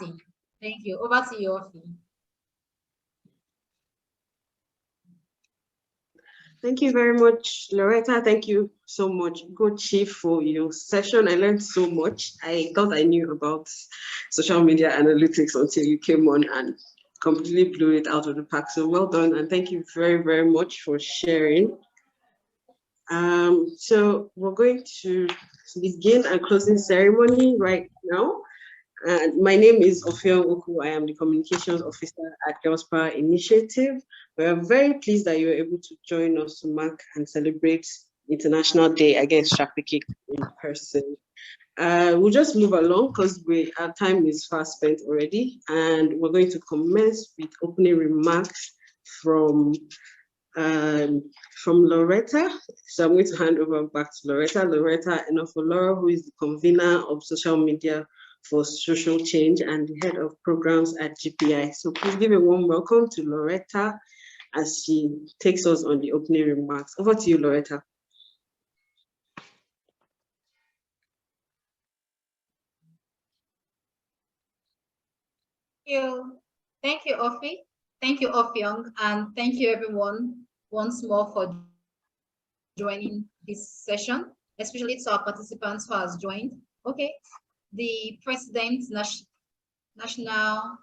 starting. Thank you. Over to you, Ofi. Thank you very much, Loretta. Thank you so much, Go Chief, for your session. I learned so much. I thought I knew about social media analytics until you came on and completely blew it out of the park. So well done, and thank you very, very much for sharing. So we're going to begin our closing ceremony right now. And my name is Ofiong Oku. I am the Communications Officer at Girls Power Initiative. We are very pleased that you were able to join us to mark and celebrate International Day Against Trafficking in person. We'll just move along because our time is fast spent already, and we're going to commence with opening remarks from Loretta. So I'm going to hand over back to Loretta. Loretta Enofoloro, who is the convener of social media for social change and the head of programs at GPI. So please give a warm welcome to Loretta as she takes us on the opening remarks. Over to you, Loretta. Thank you, Ofi. Thank you, Ofiong, and thank you everyone once more for joining this session, especially to our participants who has joined. Okay, the President, National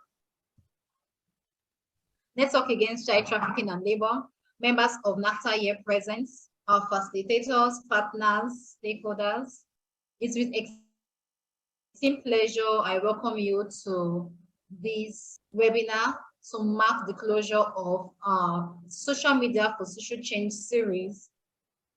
Network Against Child Trafficking and Labor, members of NACTA here present, our facilitators, partners, stakeholders. It's with extreme pleasure I welcome you to this webinar to mark the closure of our Social Media for Social Change series,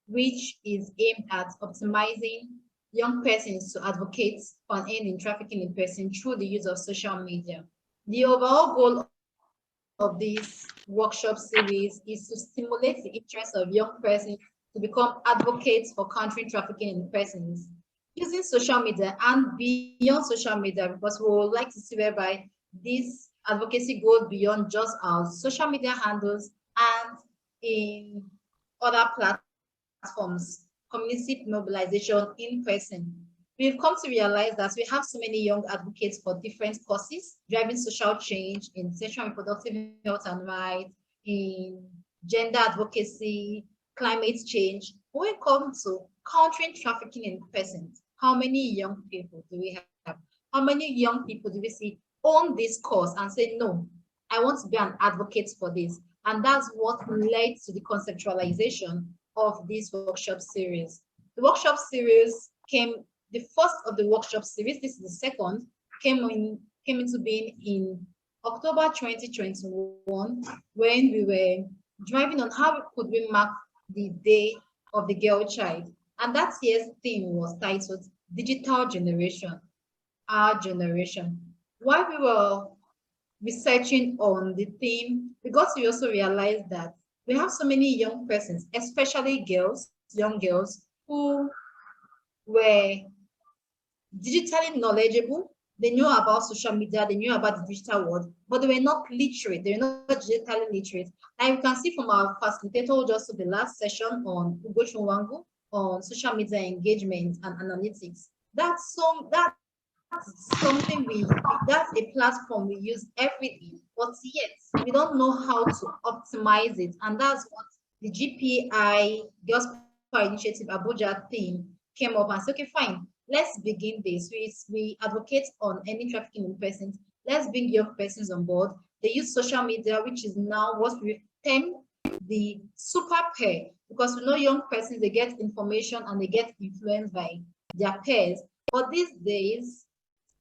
which is aimed at optimizing young persons to advocate for an end in trafficking in person through the use of social media. The overall goal of this workshop series is to stimulate the interest of young persons to become advocates for countering trafficking in persons using social media and beyond social media, because we would like to see whereby this advocacy goes beyond just our social media handles and in other platforms, community mobilization in person. We've come to realize that we have so many young advocates for different causes, driving social change in sexual and reproductive health and rights, in gender advocacy, climate change. When it comes to countering trafficking in persons, how many young people do we have? How many young people do we see own this cause and say, no, I want to be an advocate for this? And that's what led to the conceptualization of this workshop series. The workshop series the first of the workshop series, this is the second, came into being in October 2021, when we were driving on how could we mark the Day of the Girl Child. And that year's theme was titled Digital Generation, Our Generation. While we were researching on the theme, we got to also realize that we have so many young persons, especially girls, young girls, who were digitally knowledgeable. They knew about social media, they knew about the digital world, but they were not literate, they were not digitally literate. And you can see from our facilitator just to the last session on Ugo Chunwangu on social media engagement and analytics. That's a platform we use every day, but yet we don't know how to optimize it. And that's what the GPI Girls Power Initiative Abuja team came up and said, okay, fine, let's begin this. We advocate on ending trafficking in persons. Let's bring young persons on board. They use social media, which is now what we term the super pair, because we know young persons, they get information and they get influenced by their peers. But these days,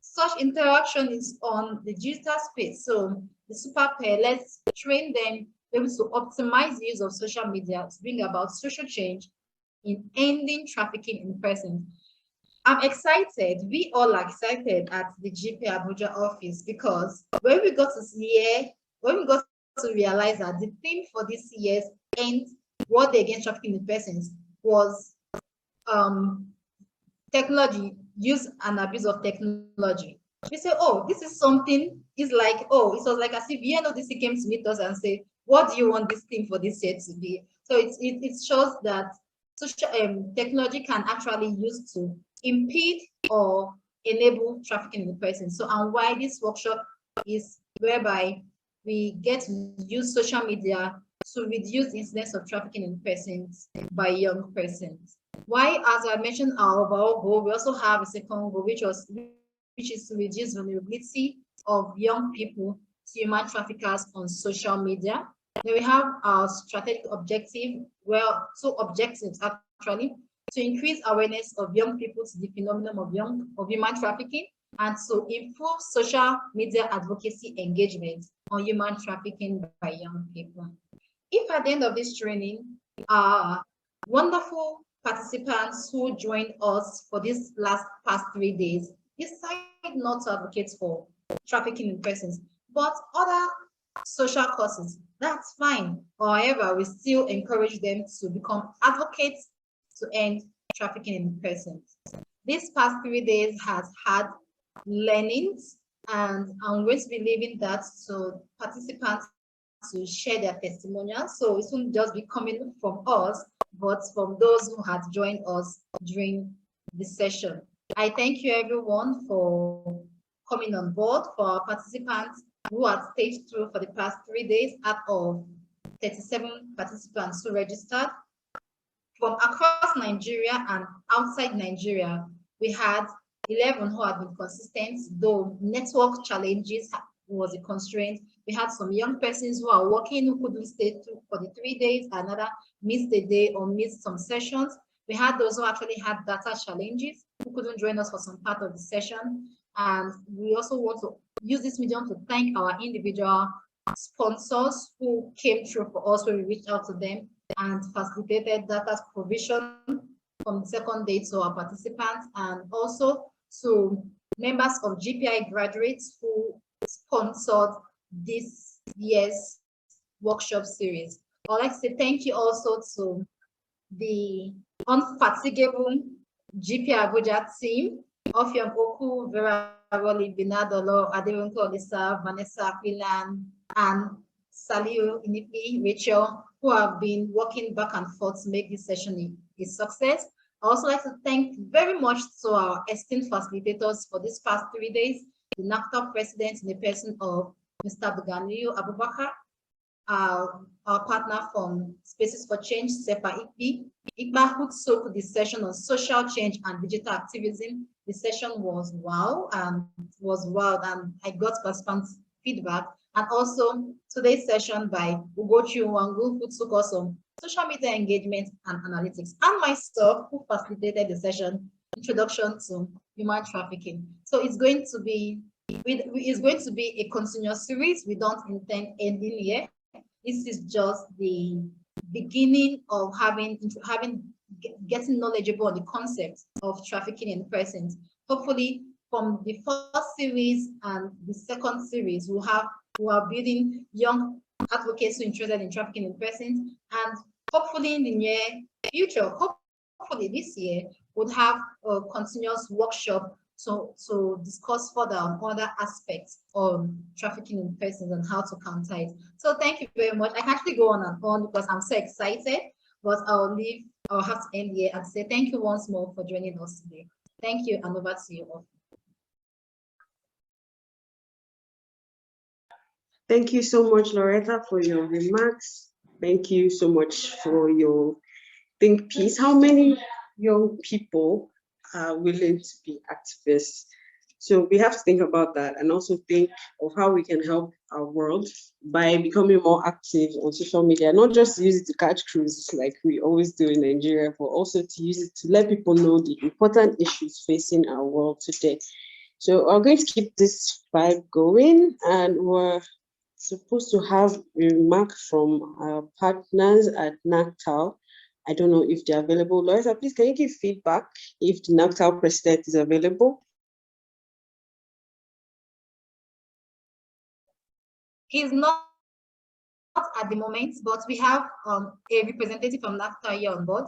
such interaction is on the digital space. So the super pair, let's train them able to optimize the use of social media to bring about social change in ending trafficking in persons. I'm excited. We all are excited at the GP Abuja office, because when we got to realize that the theme for this year's End World Day Against Trafficking in Persons was technology, use and abuse of technology. We say, oh, this is something, it's like, oh, it was like as if UNODC came to meet us and say, what do you want this theme for this year to be? So it shows that social technology can actually use to impede or enable trafficking in persons. So, and why this workshop is whereby we get to use social media to reduce the incidence of trafficking in persons by young persons. Why, as I mentioned, our overall goal, we also have a second goal, which is to reduce vulnerability of young people to human traffickers on social media. Then we have our strategic objective, well, two objectives actually, to increase awareness of young people to the phenomenon of human trafficking and to improve social media advocacy engagement on human trafficking by young people. If at the end of this training, wonderful participants who joined us for this past 3 days decide not to advocate for trafficking in persons, but other social causes, that's fine. However, we still encourage them to become advocates to end trafficking in persons. This past 3 days has had learnings, and I'm going to be leaving that to participants to share their testimonials. So it won't just be coming from us, but from those who had joined us during the session. I thank you everyone for coming on board, for our participants who have stayed through for the past 3 days out of 37 participants who registered. From across Nigeria and outside Nigeria, we had 11 who had been consistent, though network challenges was a constraint. We had some young persons who are working who couldn't stay through for the 3 days, another missed a day or missed some sessions. We had those who actually had data challenges who couldn't join us for some part of the session. And we also want to use this medium to thank our individual sponsors who came through for us when we reached out to them and facilitated data provision from the second day to our participants, and also to members of GPI graduates who sponsored this year's workshop series. I'd like to say thank you also to the unfatigable GPI Abuja team of Oku, Vera Roli Igbinadolor, Aderonke Olisa, Vanessa Aquilan, and Salio Inipi, Rachel, who have been working back and forth to make this session a success. I also like to thank very much to our esteemed facilitators for this past 3 days, the NACTA president in the person of Mr. Buganiyu Abubakar, our partner from Spaces for Change, SEPA Ikba, who took the session on social change and digital activism. The session was wow, and I got participants' feedback. And also today's session by Ugochi Wangu, who took us on social media engagement and analytics, and myself, who facilitated the session, Introduction to Human Trafficking. So it's going to be a continuous series. We don't intend ending here. This is just the beginning of getting knowledgeable on the concept of trafficking in persons. Hopefully, from the first series and the second series, we are building young advocates who are interested in trafficking in persons, and hopefully in the near future, hopefully this year, we'll have a continuous workshop to discuss further on other aspects of trafficking in persons and how to counter it. So thank you very much. I can actually go on and on because I'm so excited, but I'll have to end here and say thank you once more for joining us today. Thank you, and over to you all. Thank you so much, Loretta, for your remarks. Thank you so much for your think piece. How many young people are willing to be activists? So we have to think about that and also think of how we can help our world by becoming more active on social media, not just to use it to catch cruises like we always do in Nigeria, but also to use it to let people know the important issues facing our world today. So we're going to keep this vibe going, and we're supposed to have a remark from our partners at NACTAL. I don't know if they're available. Loretta, please, can you give feedback if the NACTAL president is available? He's not at the moment, but we have a representative from NACTAL here on board.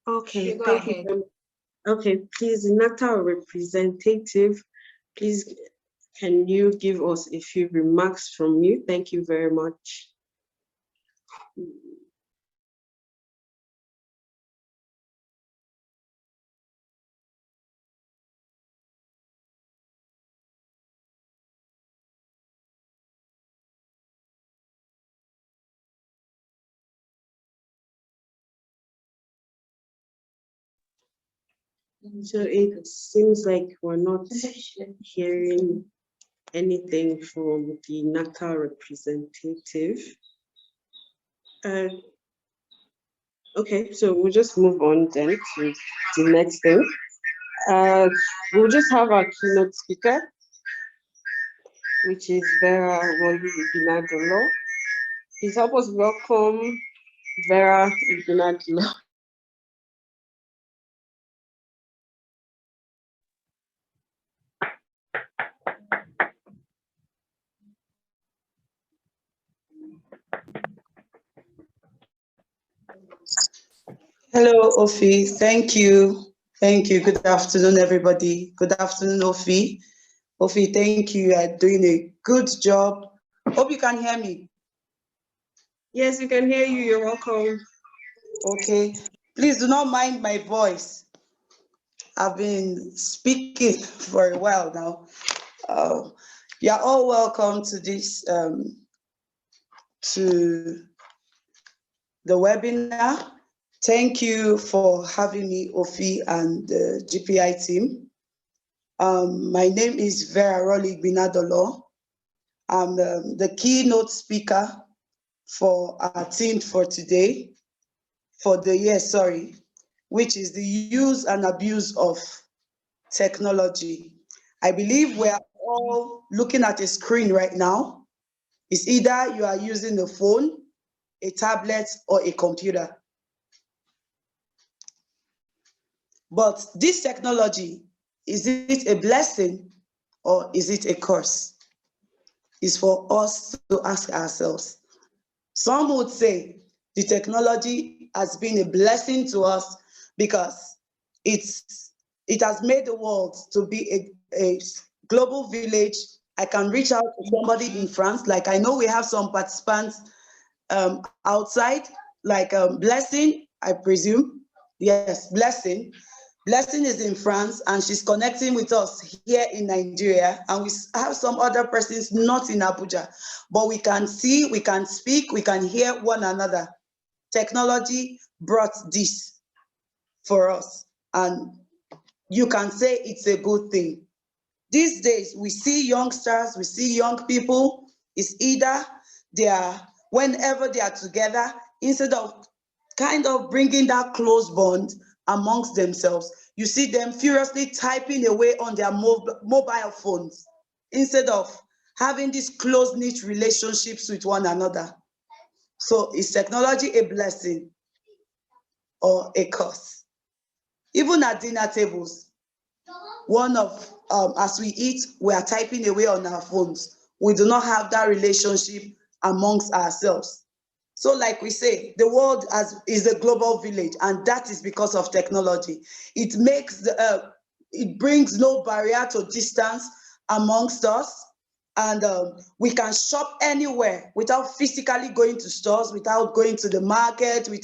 Okay, thank you. Okay, please, the NACTAL representative, please, can you give us a few remarks from you? Thank you very much. So it seems like we're not hearing anything from the NACA representative. Okay, so we'll just move on then to the next thing. We'll just have our keynote speaker, which is Vera Roli Igbinadolor. Please help us welcome Vera Igbinadolor. Hello, Ofi. Thank you. Thank you. Good afternoon, everybody. Good afternoon, Ofi. Ofi, thank you. You are doing a good job. Hope you can hear me. Yes, we can hear you. You're welcome. Okay. Please do not mind my voice. I've been speaking for a while now. You're all welcome to this, to the webinar. Thank you for having me, Ofi, and the GPI team. My name is Vera Roli Igbinadolor. I'm the keynote speaker for our team for today, for the year, sorry, which is the use and abuse of technology. I believe we're all looking at a screen right now. It's either you are using a phone, a tablet, or a computer. But this technology, is it a blessing or is it a curse? It's for us to ask ourselves. Some would say the technology has been a blessing to us because it has made the world to be a global village. I can reach out to somebody in France, like I know we have some participants outside, like Blessing, I presume. Yes, Blessing. Blessing is in France and she's connecting with us here in Nigeria, and we have some other persons not in Abuja, but we can see, we can speak, we can hear one another. Technology brought this for us, and you can say it's a good thing. These days, we see youngsters, we see young people, it's either they are, whenever they are together, instead of kind of bringing that close bond amongst themselves, you see them furiously typing away on their mobile phones instead of having these close-knit relationships with one another. So is technology a blessing or a curse? Even at dinner tables, as we eat, we are typing away on our phones. We do not have that relationship amongst ourselves. So like we say, the world is a global village, and that is because of technology. It brings no barrier to distance amongst us, and we can shop anywhere without physically going to stores, without going to the market, we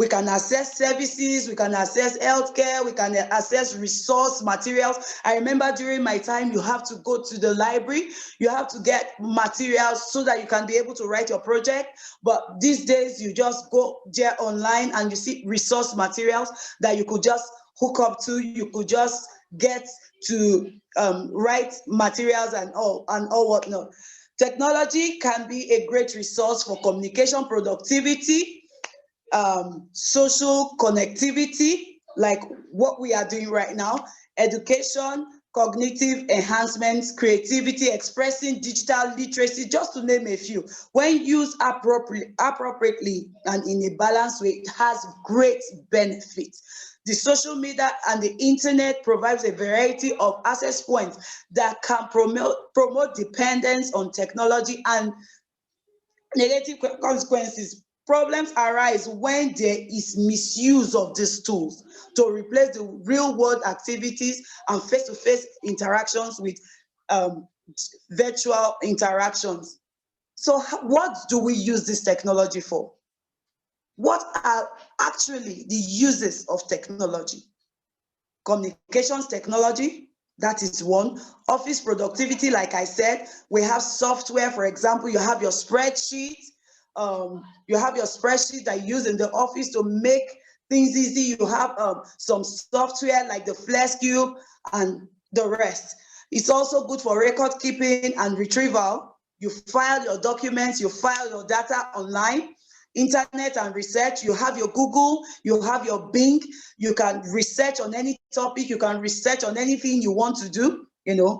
can access services, we can access healthcare, we can access resource materials. I remember during my time, you have to go to the library, you have to get materials so that you can be able to write your project. But these days, you just go there online and you see resource materials that you could just hook up to, you could just get to write materials and all whatnot. Technology can be a great resource for communication, productivity, social connectivity, like what we are doing right now, education, cognitive enhancements, creativity, expressing digital literacy, just to name a few. When used appropriately and in a balanced way, it has great benefits. The social media and the internet provides a variety of access points that can promote dependence on technology and negative consequences. Problems arise when there is misuse of these tools to replace the real world activities and face-to-face interactions with virtual interactions. So what do we use this technology for? What are actually the uses of technology? Communications technology, that is one. Office productivity, like I said, we have software. For example, you have your spreadsheet. You have your spreadsheet that you use in the office to make things easy. You have some software like the Flex Cube and the rest. It's also good for record keeping and retrieval. You file your documents, you file your data online. Internet and research, you have your Google, you have your Bing, you can research on any topic, you can research on anything you want to do, you know,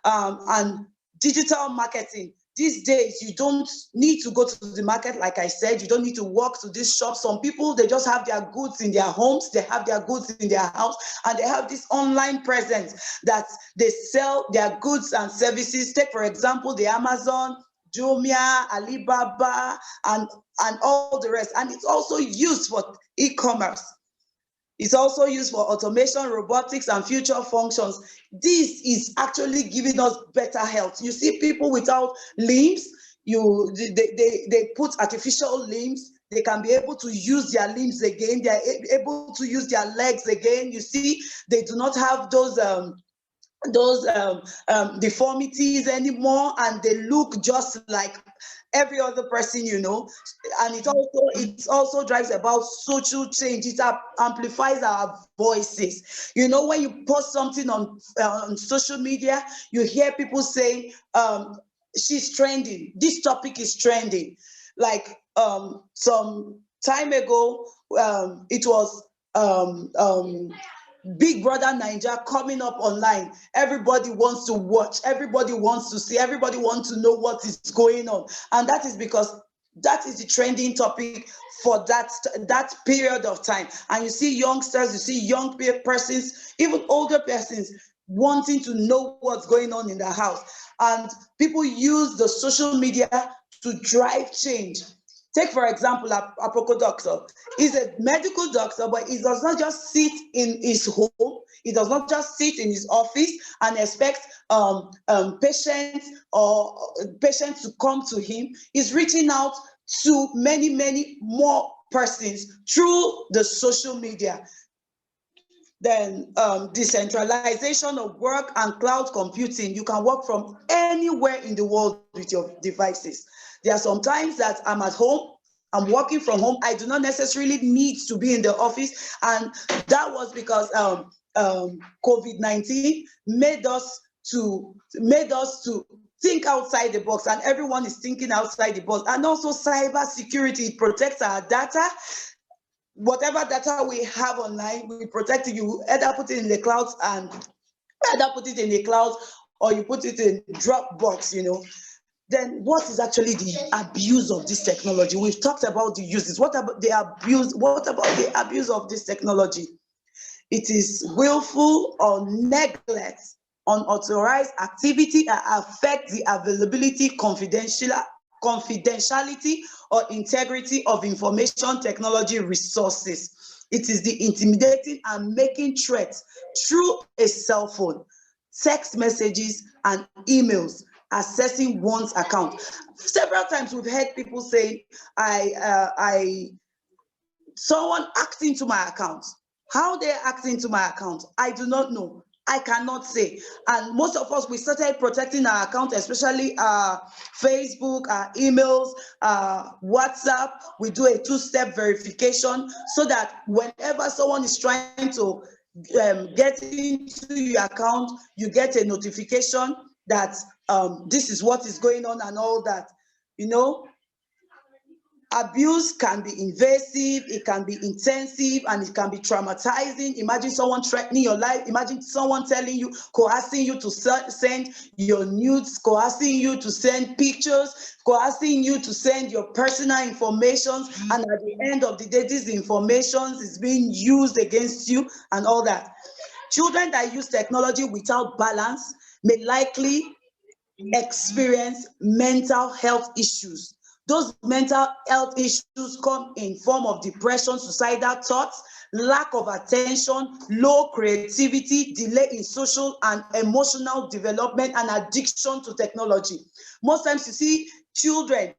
and digital marketing. These days, you don't need to go to the market, like I said, you don't need to walk to this shop. Some people, they just have their goods in their homes, they have their goods in their house, and they have this online presence that they sell their goods and services. Take, for example, the Amazon, Jumia, Alibaba, and all the rest. And it's also used for e-commerce. It's also used for automation, robotics, and future functions. This is actually giving us better health. You see people without limbs, they put artificial limbs. They can be able to use their limbs again. They are able to use their legs again. You see, they do not have those deformities anymore, and they look just like every other person, you know. And it also drives about social change. It amplifies our voices. You know, when you post something on social media, you hear people saying, she's trending, this topic is trending. Like some time ago, it was Big Brother Naija coming up online. Everybody wants to watch, everybody wants to see, everybody wants to know what is going on. And that is because that is the trending topic for that period of time. And you see youngsters, you see young persons, even older persons wanting to know what's going on in the house. And people use the social media to drive change. Take, for example, a Aproko doctor. He's a medical doctor, but he does not just sit in his home. He does not just sit in his office and expect patients to come to him. He's reaching out to many, many more persons through the social media. Then decentralization of work and cloud computing. You can work from anywhere in the world with your devices. There are some times that I'm at home, I'm working from home. I do not necessarily need to be in the office. And that was because COVID-19 made us to think outside the box, and everyone is thinking outside the box. And also cyber security, it protects our data. Whatever data we have online, we protect it. You either put it in the cloud or you put it in Dropbox, you know. Then what is actually the abuse of this technology? We've talked about the uses. What about the abuse? What about the abuse of this technology? It is willful or neglect, unauthorized activity that affect the availability, confidentiality, or integrity of information technology resources. It is the intimidating and making threats through a cell phone, text messages, and emails, accessing one's account. Several times we've heard people say, someone hacked into my account. How they hacked into my account, I do not know. I cannot say. And most of us, we started protecting our account, especially Facebook, emails, WhatsApp. We do a two-step verification so that whenever someone is trying to get into your account, you get a notification that this is what is going on and all that. You know, abuse can be invasive, it can be intensive, and it can be traumatizing. Imagine someone threatening your life. Imagine someone telling you, coercing you to send your nudes, coercing you to send pictures, coercing you to send your personal information. And at the end of the day, this information is being used against you and all that. Children that use technology without balance may likely experience mental health issues. Those mental health issues come in form of depression, suicidal thoughts, lack of attention, low creativity, delay in social and emotional development, and addiction to technology. Most times you see children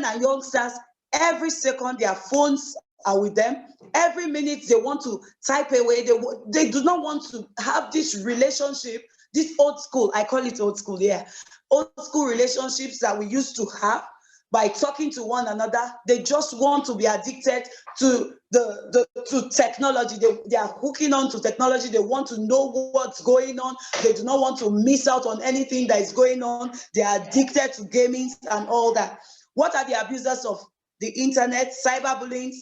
and youngsters, every second their phones are with them. Every minute they want to type away. They do not want to have this relationship, this old school, I call it old school, yeah. Old school relationships that we used to have. by talking to one another. They just want to be addicted to to technology. They are hooking on to technology. They want to know what's going on. They do not want to miss out on anything that is going on. They are addicted to gaming and all that. What are the abusers of the internet? Cyberbullying,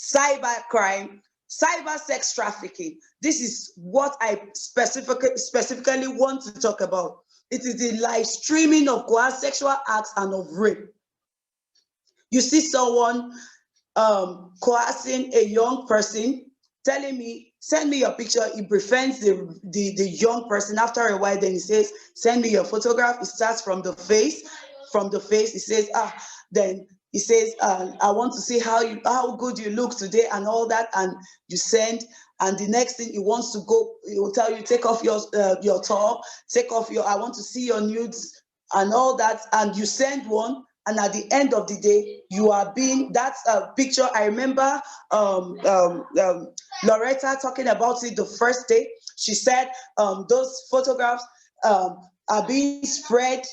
cybercrime, cyber sex trafficking. This is what I specifically want to talk about. It is the live streaming of coerced sexual acts and of rape. You see someone coercing a young person, telling me, send me your picture. He befriends the young person. After a while, then he says, send me your photograph. It starts from the face. From the face, he says, then he says, I want to see how good you look today and all that. And you send. And the next thing he wants to go, he will tell you, take off your top, take off I want to see your nudes and all that. And you send one. And at the end of the day, you are being, that's a picture. I remember Loretta talking about it the first day. She said those photographs are being spread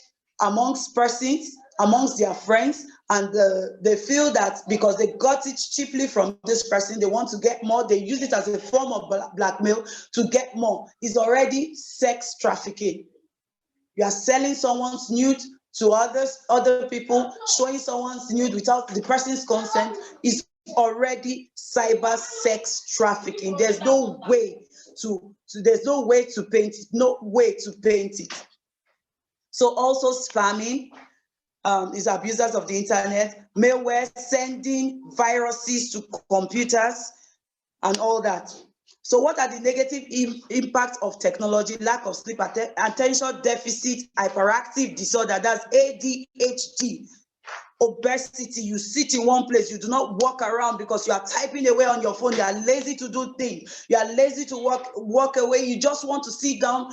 amongst persons, amongst their friends, and they feel that because they got it cheaply from this person, they want to get more. They use it as a form of blackmail to get more. It's already sex trafficking. You are selling someone's nude to other people, showing someone's nude without the person's consent is already cyber sex trafficking. There's no way to paint it. No way to paint it. So also spamming is abusers of the internet, malware, sending viruses to computers, and all that. So what are the negative impacts of technology? Lack of sleep, attention deficit, hyperactive disorder, that's ADHD, obesity. You sit in one place, you do not walk around because you are typing away on your phone. You are lazy to do things. You are lazy to walk away. You just want to sit down,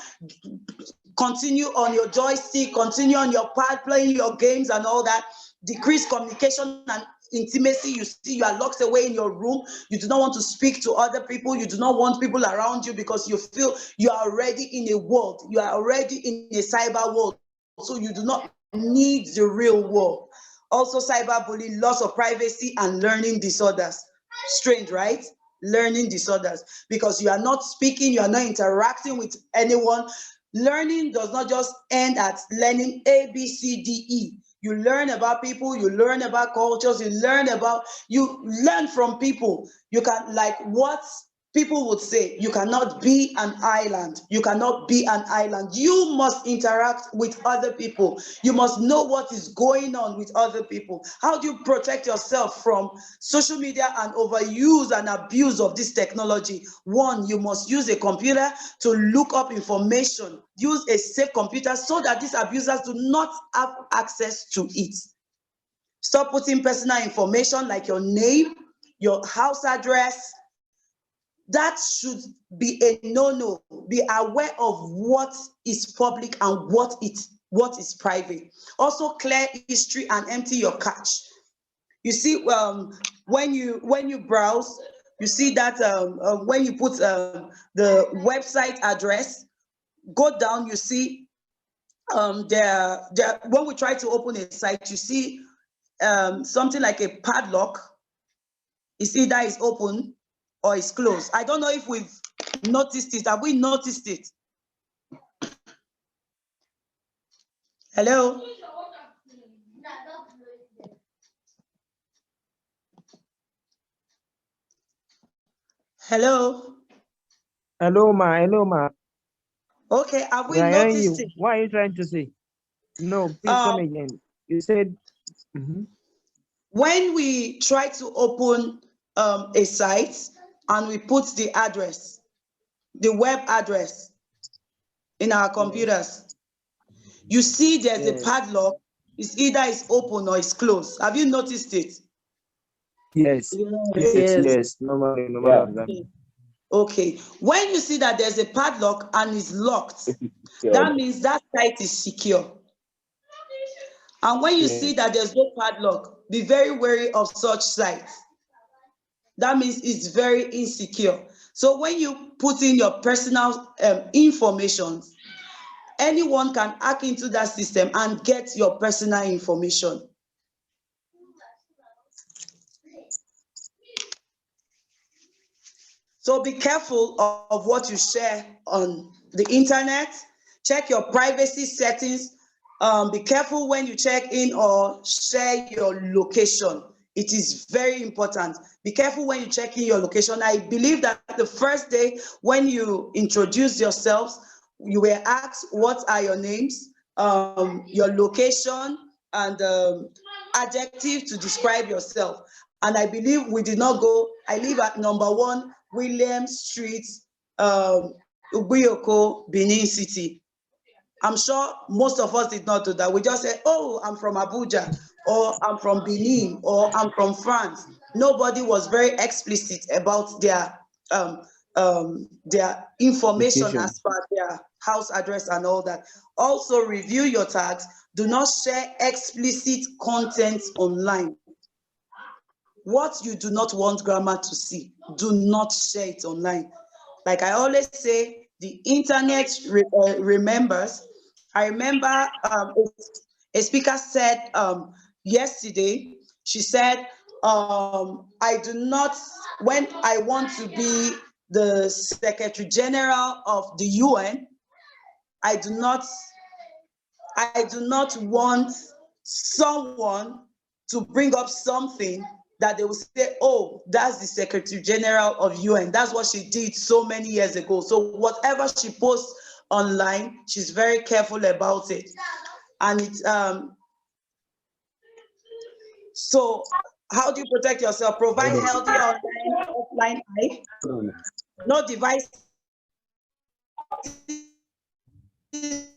continue on your joystick, continue on your pad, playing your games and all that. Decreased communication and intimacy. You see, you are locked away in your room. You do not want to speak to other people. You do not want people around you because you feel you are already in a world. You are already in a cyber world. So you do not need the real world. Also cyberbullying, loss of privacy and learning disorders. Strange, right? Learning disorders. Because you are not speaking, you are not interacting with anyone. Learning does not just end at learning A, B, C, D, E. You learn about people, you learn about cultures, you learn from people. You can, like what people would say, you cannot be an island. You cannot be an island. You must interact with other people. You must know what is going on with other people. How do you protect yourself from social media and overuse and abuse of this technology? One, you must use a computer to look up information. Use a safe computer so that these abusers do not have access to it. Stop putting personal information like your name, your house address. That should be a no-no. Be aware of what is public and what is private. Also clear history and empty your cache. You see, when you browse, you see that when you put the website address, go down, you see when we try to open a site, you see something like a padlock. You see that is open or it's closed. I don't know if we've noticed it. Have we noticed it? Hello? Hello? Hello, ma. Hello, ma. Okay, have we Where are noticed you? it? What are you trying to say? No, please come again. You said... When we try to open a site and we put the address, the web address in our computers, you see there's a padlock. It's either it's open or it's closed. Have you noticed it? Yes. Yes. Normally. Okay. When you see that there's a padlock and it's locked, that means that site is secure. And when you see that there's no padlock, be very wary of such sites. That means it's very insecure. So when you put in your personal information, anyone can hack into that system and get your personal information. So be careful of what you share on the internet. Check your privacy settings. Be careful when you check in or share your location. It is very important. Be careful when you check in your location. I believe that the first day when you introduce yourselves, you were asked what are your names, your location, and adjective to describe yourself. And I believe we did not go. I live at #1 William Street, Ubuyoko, Benin City. I'm sure most of us did not do that. We just said, oh, I'm from Abuja, or I'm from Benin, or I'm from France. Nobody was very explicit about their information as per their house address and all that. Also review your tags. Do not share explicit content online. What you do not want grandma to see, do not share it online. Like I always say, the internet remembers. I remember a speaker said yesterday, she said, I do not, when I want to be the Secretary General of the UN, I do not want someone to bring up something that they will say, oh, that's the Secretary General of UN. That's what she did so many years ago. So whatever she posts online, she's very careful about it. And it's, so how do you protect yourself? Provide healthy online, offline life. No device in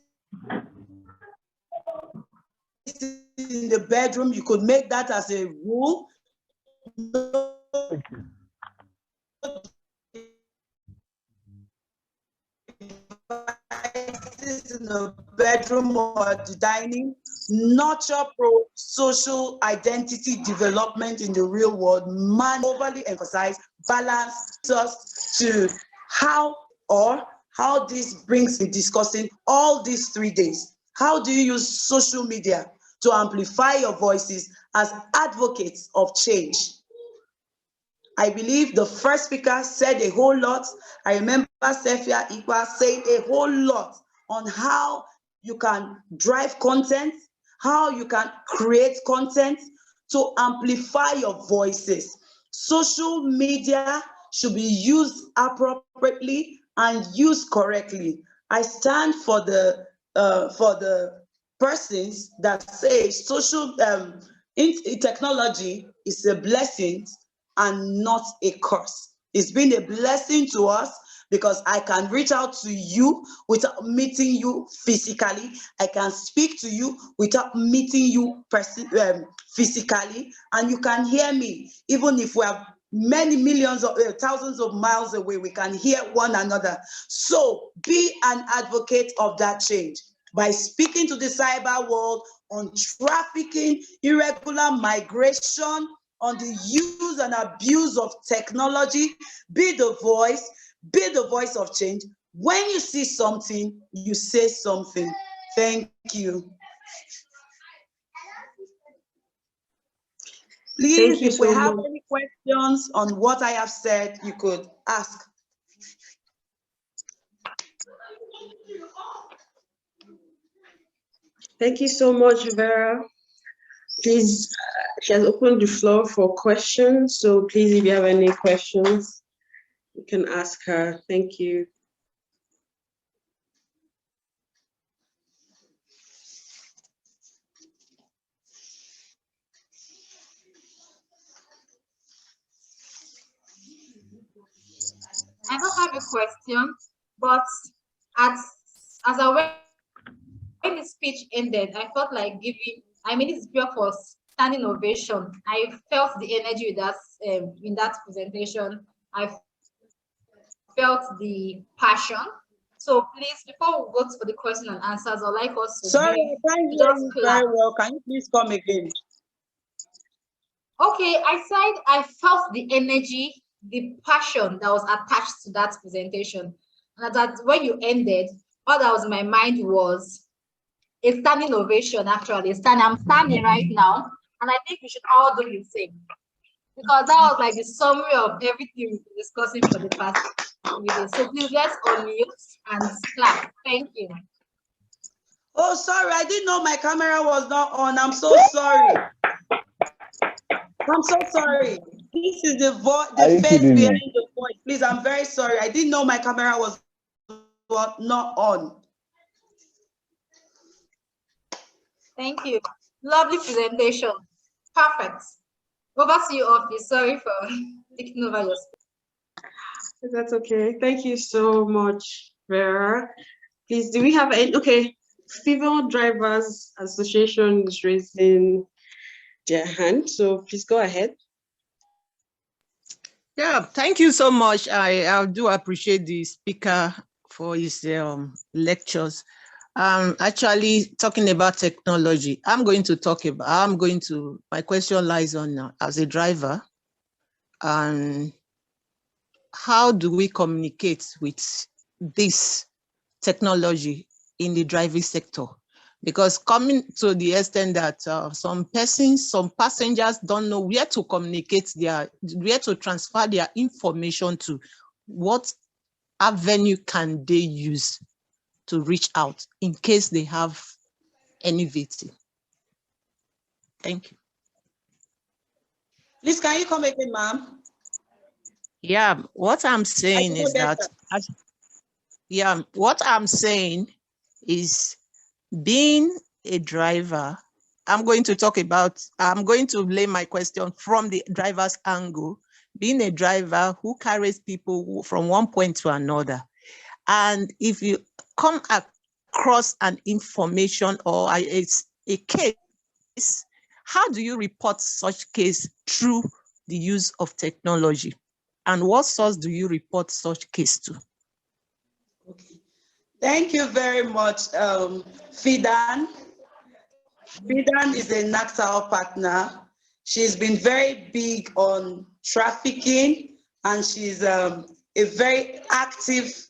the bedroom. You could make that as a rule. No in the bedroom or the dining. Nurture pro-social identity development in the real world. Man, overly emphasize balance us to how this brings in discussing all these 3 days. How do you use social media to amplify your voices as advocates of change? I believe the first speaker said a whole lot. I remember Sefia Ikwa saying a whole lot on how you can drive content, how you can create content to amplify your voices. Social media should be used appropriately and used correctly. I stand for the persons that say social technology is a blessing and not a curse. It's been a blessing to us because I can reach out to you without meeting you physically. I can speak to you without meeting you physically, and you can hear me. Even if we are many millions of thousands of miles away, we can hear one another. So be an advocate of that change by speaking to the cyber world on trafficking, irregular migration, on the use and abuse of technology. Be the voice of change. When you see something, you say something. Thank you. Please, if we have any questions on what I have said, you could ask. Thank you so much, Vera. Please, she has opened the floor for questions. So please, if you have any questions, you can ask her. Thank you. I don't have a question, but as I when the speech ended, I felt like giving. I mean, it's pure for standing ovation. I felt the energy in that presentation. I felt the passion. So please, before we go to the question and answers, I'd like us to sorry, I can't hear you very well. Can you please come again? Okay, I felt the energy, the passion that was attached to that presentation. And that when you ended, all that was in my mind was a standing ovation, actually. I'm standing right now, and I think we should all do the same. Because that was like the summary of everything we've been discussing for the past few days. So please let's unmute and clap. Thank you. Oh, sorry, I didn't know my camera was not on. I'm so sorry. I'm so sorry. This is the face behind the voice. Please, I'm very sorry. I didn't know my camera was not on. Thank you. Lovely presentation. Perfect. Over to you, Office. Sorry for taking over your speech. That's okay. Thank you so much, Vera. Please, do we have any? Okay, Female Drivers Association is raising their hand, so please go ahead. Yeah, thank you so much. I do appreciate the speaker for his lectures. Actually talking about technology. My question lies on as a driver, and how do we communicate with this technology in the driving sector? Because coming to the extent that some passengers don't know where to communicate where to transfer their information to, what avenue can they use to reach out in case they have any victim? Thank you. Please, can you come again, ma'am? Yeah, what I'm saying is that, what I'm saying is, being a driver, I'm going to lay my question from the driver's angle. Being a driver who carries people from one point to another, and if you come across an information or a case, how do you report such case through the use of technology? And what source do you report such case to? Okay. Thank you very much, Fidan. Fidan is a NACTAL partner. She's been very big on trafficking, and she's a very active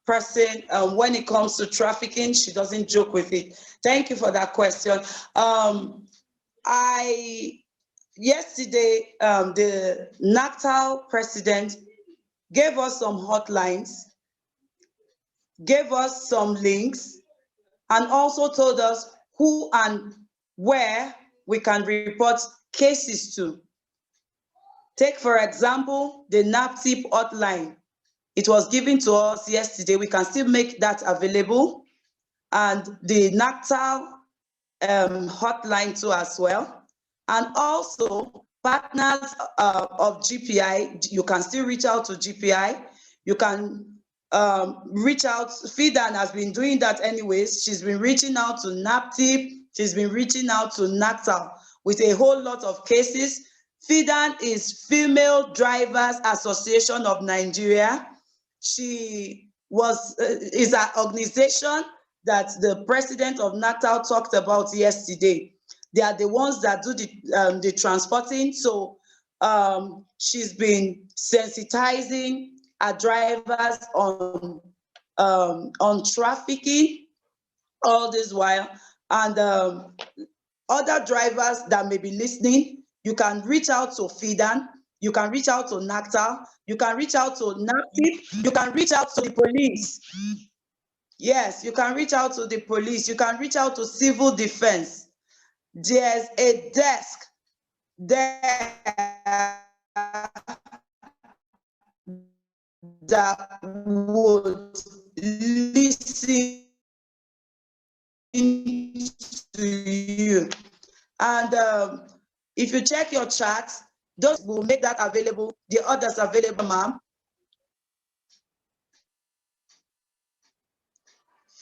person when it comes to trafficking. She doesn't joke with it. Thank you for that question. Yesterday, the NACTAL president gave us some hotlines, gave us some links, and also told us who and where we can report cases to. Take, for example, the NAPTIP hotline. It was given to us yesterday. We can still make that available. And the NACTAL hotline too as well. And also partners of GPI, you can still reach out to GPI. You can reach out. Fidan has been doing that anyways. She's been reaching out to NAPTIP. She's been reaching out to NACTAL with a whole lot of cases. Fidan is Female Drivers Association of Nigeria. She is an organization that the president of NACTAL talked about yesterday. They are the ones that do the transporting. So she's been sensitizing our drivers on trafficking all this while. And other drivers that may be listening, you can reach out to Fidan, you can reach out to NACTAL, you can reach out to NAPTIP, you can reach out to the police. Yes, you can reach out to the police, you can reach out to civil defense. There's a desk there that would listen to you. And if you check your chat, those will make that available, the others available, ma'am.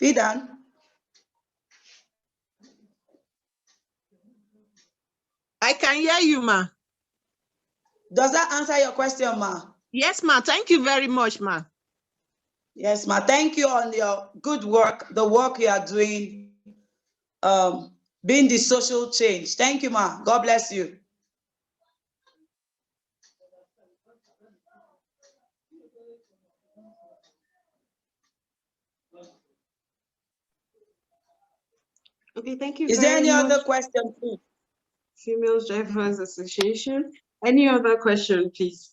Fidan. I can hear you, ma. Does that answer your question, ma? Yes, ma. Thank you very much, ma. Yes, ma. Thank you on your good work, the work you are doing, being the social change. Thank you, ma. God bless you. Okay, thank you Is there very any much. other question, please? Female Drivers Association. Any other question, please?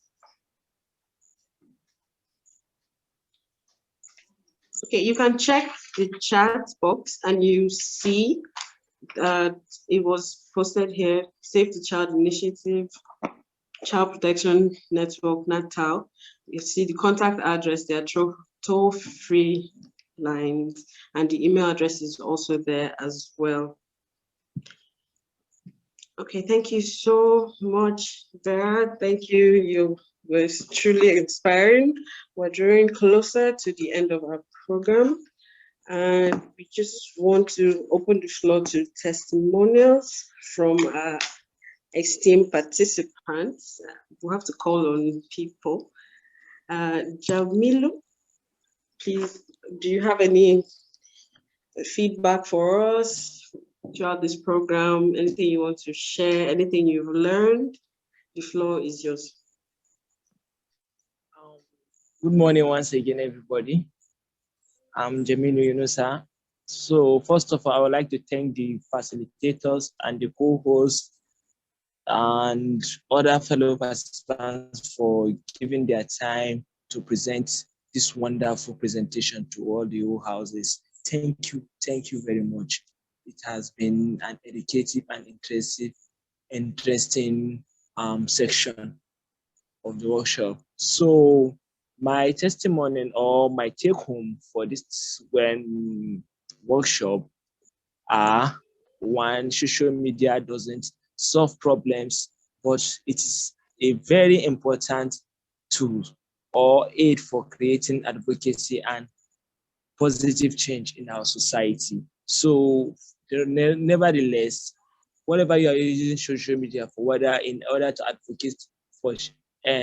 Okay, you can check the chat box and you see that it was posted here, Save the Child Initiative, Child Protection Network, NATAL. You see the contact address, there are toll-free lines, and the email address is also there as well. Okay, thank you so much, Vera. Thank you. You were truly inspiring. We're drawing closer to the end of our program, and we just want to open the floor to testimonials from our esteemed participants. We'll have to call on people. Jamilu, please, do you have any feedback for us throughout this program? Anything you want to share? Anything you've learned? The floor is yours. Good morning once again, everybody. I'm Jamilu Yunusa. So first of all, I would like to thank the facilitators and the co-hosts and other fellow participants for giving their time to present this wonderful presentation to all the whole houses. Thank you very much. It has been an educative and interesting section of the workshop. So my testimony or my take home for this workshop are: one, social media doesn't solve problems, but it is a very important tool or aid for creating advocacy and positive change in our society. So nevertheless, whatever you are using social media for, whether in order to advocate for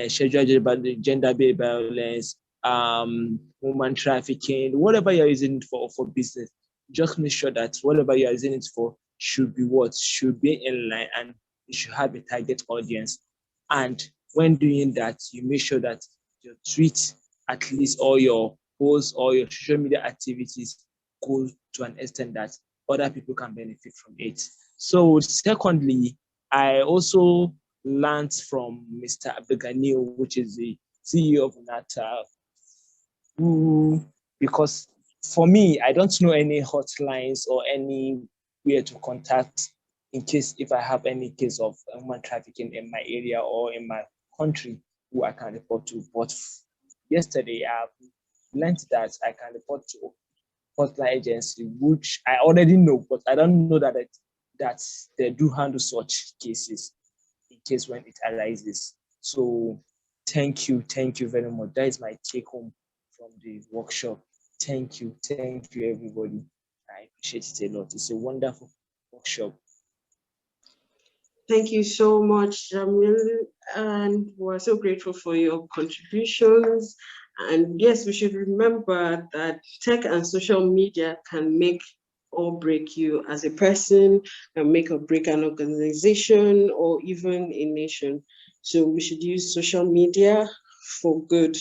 scheduled gender-based violence, human trafficking, whatever you're using it for business, just make sure that whatever you're using it for should be in line, and you should have a target audience. And when doing that, you make sure that your tweets, at least all your posts or your social media activities, go to an extent that other people can benefit from it. So secondly, I also learned from Mr. Abdelganil, which is the CEO of NATAL, because for me, I don't know any hotlines or any way to contact in case if I have any case of human trafficking in my area or in my country who I can report to. But yesterday, I've learned that I can report to hotline agency, which I already know, but I don't know that they do handle such cases in case when it arises. So thank you very much. That is my take home from the workshop. Thank you everybody. I appreciate it a lot. It's a wonderful workshop. Thank you so much, Jamil, and we're so grateful for your contributions. And yes, we should remember that tech and social media can make or break you as a person, can make or break an organization or even a nation. So we should use social media for good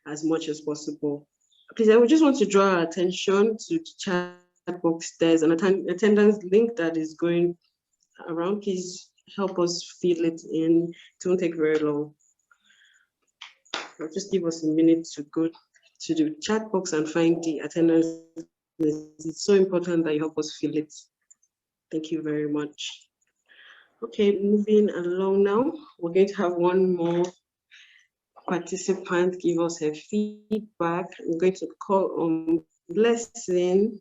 as much as possible. Please, I would just want to draw our attention to the chat box. There's an attendance link that is going around. Please help us fill it in. It won't take very long. Just give us a minute to go to the chat box and find the attendance list. It's so important that you help us fill it. Thank you very much. Okay, moving along now. We're going to have one more participant give us her feedback. I'm going to call on Blessing.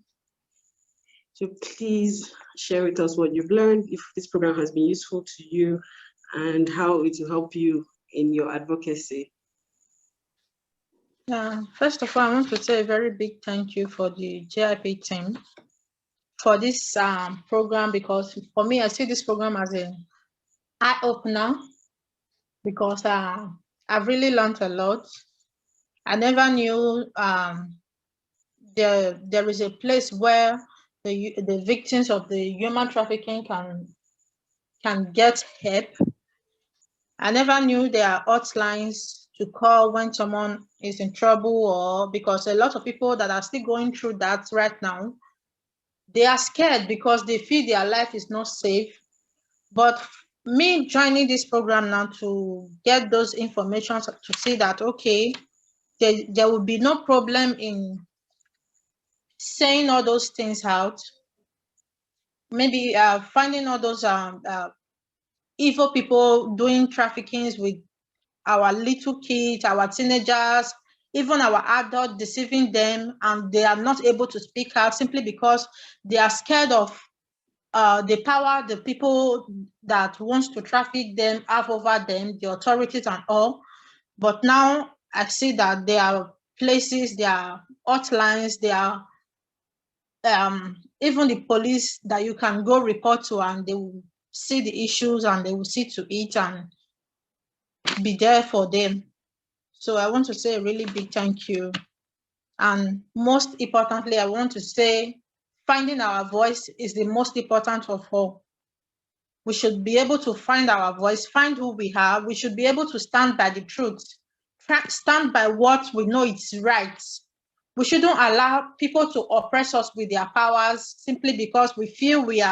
So please share with us what you've learned, if this program has been useful to you, and how it will help you in your advocacy. First of all, I want to say a very big thank you for the JIP team for this program, because for me, I see this program as an eye-opener, because I've really learned a lot. I never knew there is a place where the victims of the human trafficking can get help. I never knew there are hotlines to call when someone is in trouble, or because a lot of people that are still going through that right now, they are scared because they feel their life is not safe. But me joining this program now to get those information to see that, okay, there will be no problem in saying all those things out. Maybe finding all those evil people doing traffickings with our little kids, our teenagers, even our adults, deceiving them, and they are not able to speak out simply because they are scared of the power the people that wants to traffic them have over them, the authorities and all. But now I see that there are places, there are hotlines, there are even the police that you can go report to, and they will see the issues and they will see to it and be there for them. So I want to say a really big thank you. And most importantly, I want to say finding our voice is the most important of all. We should be able to find our voice, find who we are. We should be able to stand by the truth, stand by what we know is right. We shouldn't allow people to oppress us with their powers simply because we feel we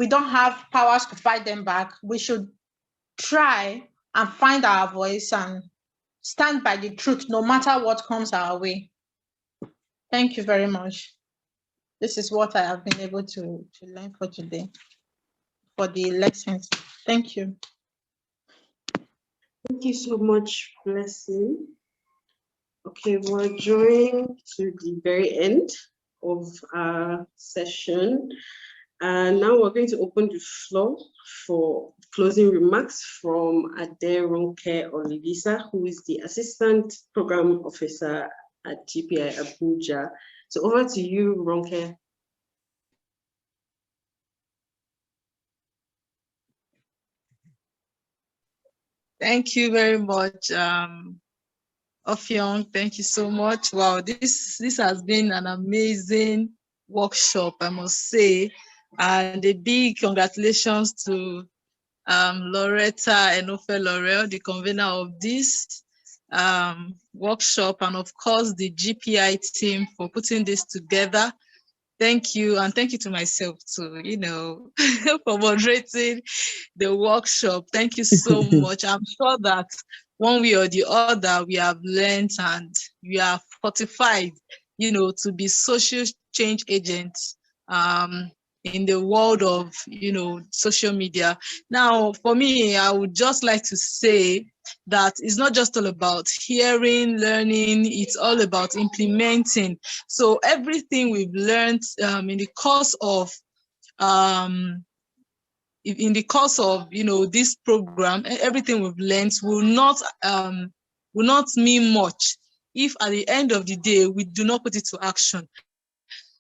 don't have powers to fight them back. We should try and find our voice and stand by the truth no matter what comes our way. Thank you very much. This is what I have been able to learn for today, for the lessons. Thank you. Thank you so much, Blessing. Okay, we're drawing to the very end of our session. And now we're going to open the floor for closing remarks from Ronke Olivisa, who is the Assistant Program Officer at GPI Abuja. So over to you, Ronke. Thank you very much, Ofyong. Thank you so much. Wow, this has been an amazing workshop, I must say. And a big congratulations to Loretta Enofe-Laurel, the convener of this workshop, and of course the GPI team for putting this together. Thank you, and thank you to myself too, for moderating the workshop. Thank you so much. I'm sure that one way or the other, we have learned and we are fortified, to be social change agents in the world of, social media. Now, for me, I would just like to say that it's not just all about hearing, learning, it's all about implementing. So everything we've learned in the course of this program, everything we've learned will not mean much if at the end of the day we do not put it to action.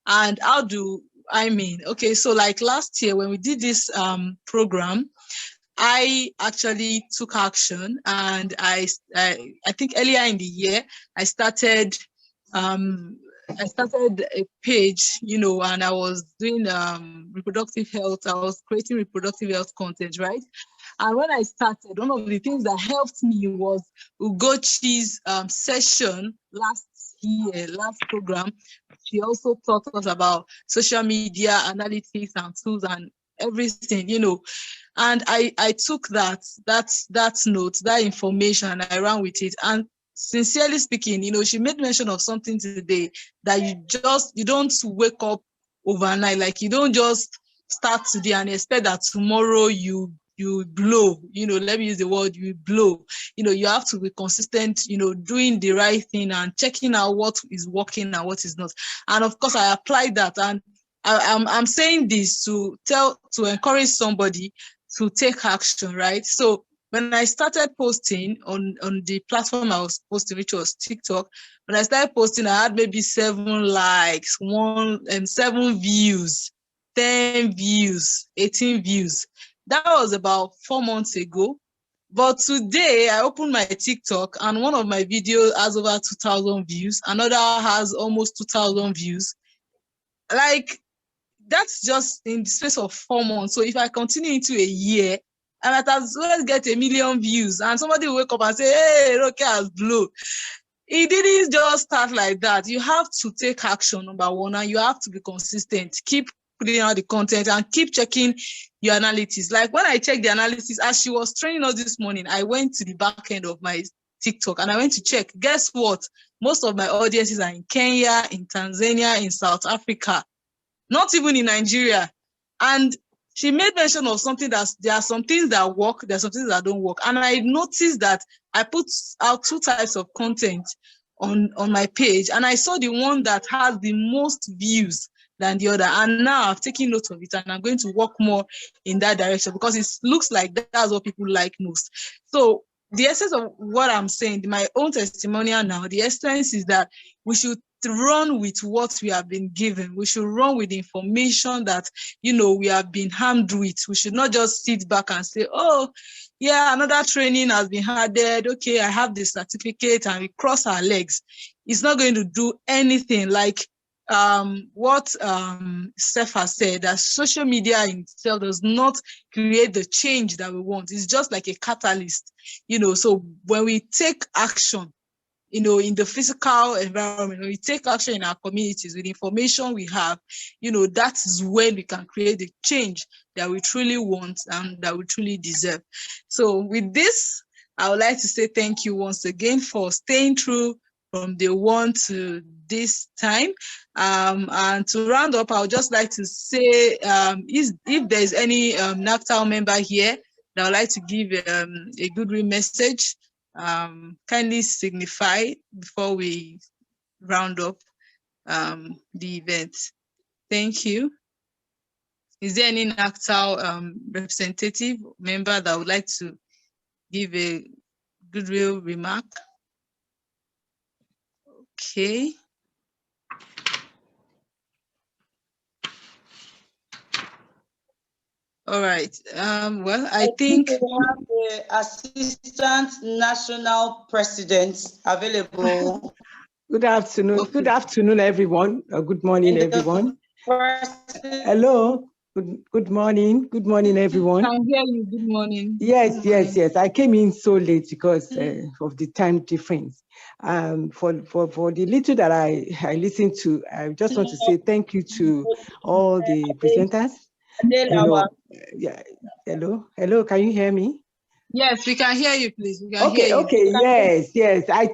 And how do I mean? Okay, so like last year when we did this program, I actually took action, and I think earlier in the year I started a page, and I was doing reproductive health. I was creating reproductive health content, right? And when I started, one of the things that helped me was Ugochi's session last program. She also taught us about social media analytics and tools and everything, and I took that note, that information, and I ran with it. And sincerely speaking, she made mention of something today that you don't wake up overnight. Like, you don't just start today and expect that tomorrow you blow, let me use the word, you blow. You have to be consistent, doing the right thing and checking out what is working and what is not. And of course, I applied that, and I'm saying this to encourage somebody to take action, right? So when I started posting on the platform I was posting, which was TikTok, when I started posting, I had maybe 7 likes, 7 views, 10 views, 18 views. That was about 4 months ago. But today I opened my TikTok and one of my videos has over 2,000 views. Another has almost 2,000 views. Like, that's just in the space of 4 months. So if I continue into a year, I might as well get 1 million views, and somebody will wake up and say, hey, Roke has blown. it didn't just start like that. You have to take action, number one, and you have to be consistent. Keep putting out the content and keep checking your analytics. Like when I checked the analytics, as she was training us this morning, I went to the back end of my TikTok and I went to check. Guess what? Most of my audiences are in Kenya, in Tanzania, in South Africa, not even in Nigeria. And she made mention of something that there are some things that work, there are some things that don't work. And I noticed that I put out 2 types of content on my page, and I saw the one that has the most views than the other. And now I've taken note of it, and I'm going to work more in that direction because it looks like that's what people like most. So the essence of what I'm saying, my own testimonial now, the essence is that we should run with what we have been given. We should run with the information that, we have been armed with. We should not just sit back and say, oh, yeah, another training has been added. Okay, I have the certificate, and we cross our legs. It's not going to do anything. Like what Steph has said, that social media in itself does not create the change that we want. It's just like a catalyst, so when we take action, in the physical environment, when we take action in our communities with the information we have, that is when we can create the change that we truly want and that we truly deserve. So with this, I would like to say thank you once again for staying through from day one to this time. And to round up, I would just like to say, if there's any NACTAL member here that would like to give a goodwill message, kindly signify before we round up the event. Thank you. Is there any NACTAL representative member that would like to give a goodwill remark? Okay. All right. Well, I think we have the Assistant National President available. Good afternoon. Okay. Good afternoon, everyone. Good morning, everyone. Hello. Good morning. Good morning, everyone. I can hear you. Good morning. Yes, yes. I came in so late because of the time difference. For the little that I listened to, I just want to say thank you to all the presenters. Yeah. Hello. Can you hear me? Yes, we can hear you, please. We can hear you. Okay. Yes. I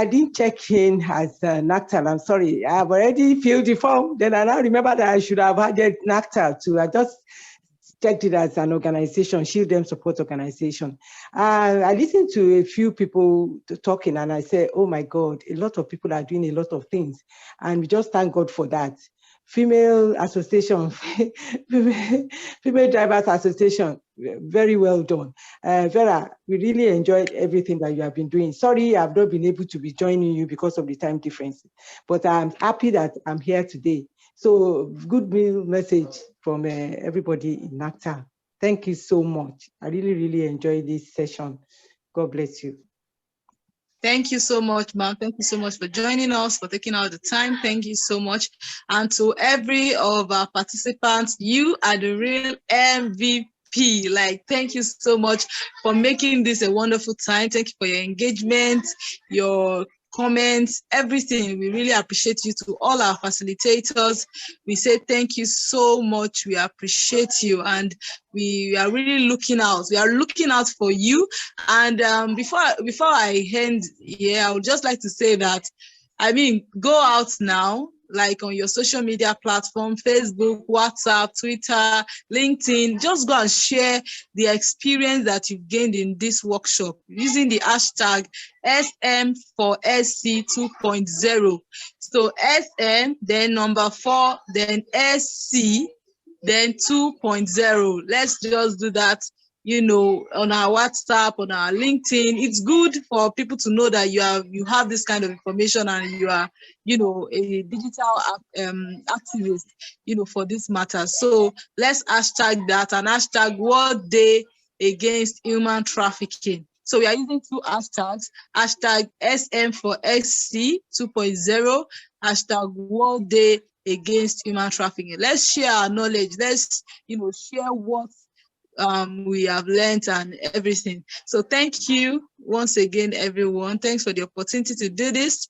didn't check in as NACTAL. I'm sorry. I've already filled the form. Then I now remember that I should have added NACTAL too. I just checked it as an organization, Shield Them Support Organization. I listened to a few people talking, and I said, oh my God, a lot of people are doing a lot of things. And we just thank God for that. Female Association, Female Drivers Association, very well done. Vera, we really enjoyed everything that you have been doing. Sorry, I've not been able to be joining you because of the time difference, but I'm happy that I'm here today. So good message from everybody in NACTAL. Thank you so much. I really enjoyed this session. God bless you. Thank you so much, ma'am. Thank you so much for joining us, for taking out the time. Thank you so much. And to every of our participants, you are the real MVP. Like, thank you so much for making this a wonderful time. Thank you for your engagement, your comments, everything. We really appreciate you. To all our facilitators, we say thank you so much. We appreciate you, and we are really looking out. We are looking out for you. And before I end here, I would just like to say that, go out now, like on your social media platform, Facebook, WhatsApp, Twitter, LinkedIn. Just go and share the experience that you've gained in this workshop using the hashtag SM4SC 2.0. So SM, then number 4, then SC, then 2.0. Let's just do that, on our WhatsApp, on our LinkedIn. It's good for people to know that you have this kind of information, and you are, a digital activist, for this matter. So let's hashtag that, and hashtag World Day Against Human Trafficking. So we are using 2 hashtags, hashtag SM4SC 2.0, hashtag World Day Against Human Trafficking. Let's share our knowledge. Let's, share what we have learned and everything. So thank you once again, everyone. Thanks for the opportunity to do this.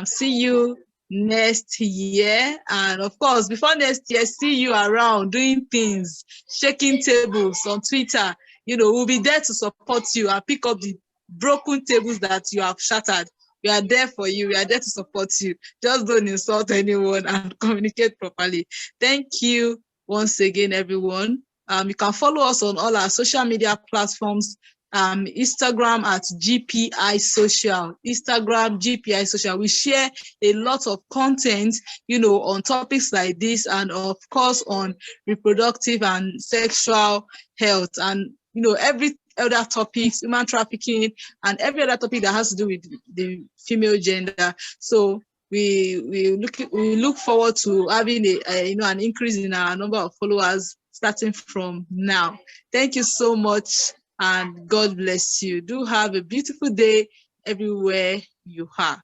See you next year. And of course, before next year, see you around doing things, shaking tables on Twitter. You know, we'll be there to support you and pick up the broken tables that you have shattered. We are there for you. We are there to support you. Just don't insult anyone and communicate properly. Thank you once again, everyone. You can follow us on all our social media platforms. Instagram at GPI Social. Instagram GPI Social. We share a lot of content, you know, on topics like this, and of course on reproductive and sexual health, and you know, every other topics, human trafficking, and every other topic that has to do with the female gender. So we look forward to having an increase in our number of followers starting from now. Thank you so much, and God bless you. Do have a beautiful day everywhere you are.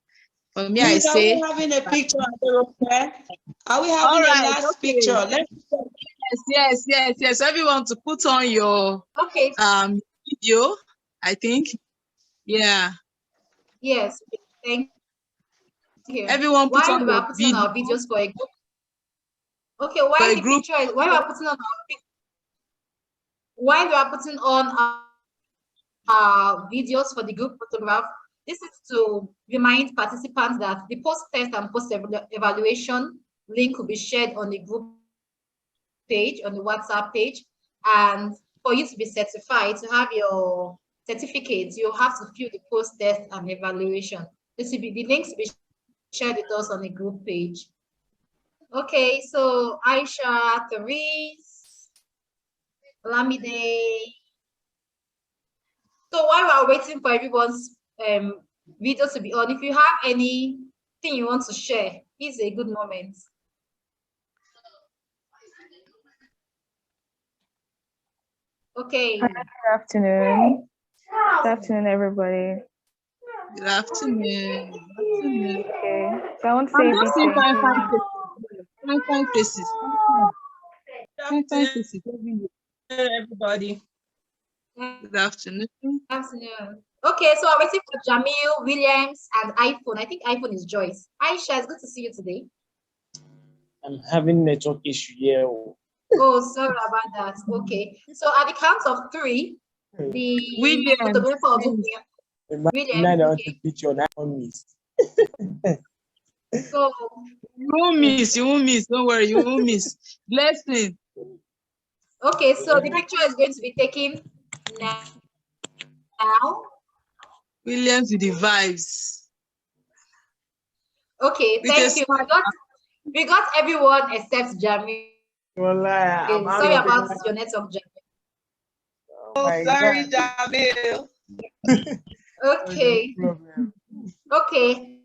For me, I say, are we having a picture? Are we having a last picture? Yes. Everyone to put on your video, I think. Yeah. Yes. Thank you. Everyone put While on we your are putting video. our videos for a group. Okay, while we are putting on our videos for the group photograph, this is to remind participants that the post-test and post-evaluation link will be shared on the group page, on the WhatsApp page. And for you to be certified, to have your certificates, you have to fill the post-test and evaluation. The links will be shared with us on the group page. Okay, so Aisha, Therese, Lamide. So while we're waiting for everyone's videos to be on, if you have anything you want to share, it's a good moment. Okay. Hi, good afternoon. Good afternoon, everybody. Good afternoon. Okay, so I want to say a big fine faces. Fine faces. Everybody. Good afternoon. Good afternoon. Okay, so I'm waiting for Jamil, Williams, and iPhone. I think iPhone is Joyce. Aisha, it's good to see you today. I'm having network issue here. Oh, sorry about that. Okay, so at the count of 3, the photographer of William. Okay. Picture that on miss. So you won't miss. Don't worry, you won't miss. Blessing. Okay, so the picture is going to be taken now. Williams with the vibes. Okay, thank you. We got everyone except Jamie. Okay, sorry about your network, Jamie. Oh, sorry, Jamil. Okay. Okay.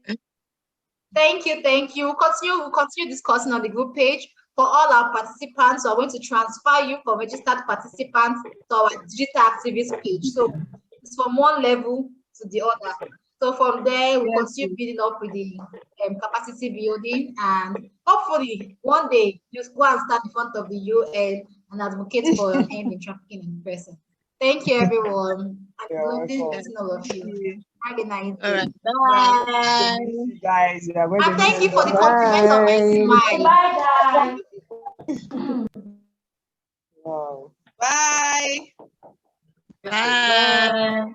Thank you. We'll continue discussing on the group page. For all our participants, so I'm going to transfer you from registered participants to our digital activist page. So it's from one level to the other. So from there, we'll continue building up with the capacity building, and hopefully one day you go and stand in front of the UN and advocate for an end in trafficking in person. Thank you, everyone. I'm all of you. Have a nice day. All right. Bye. Guys, and thank you for the compliment of my smile. Bye. Wow. Bye. Bye.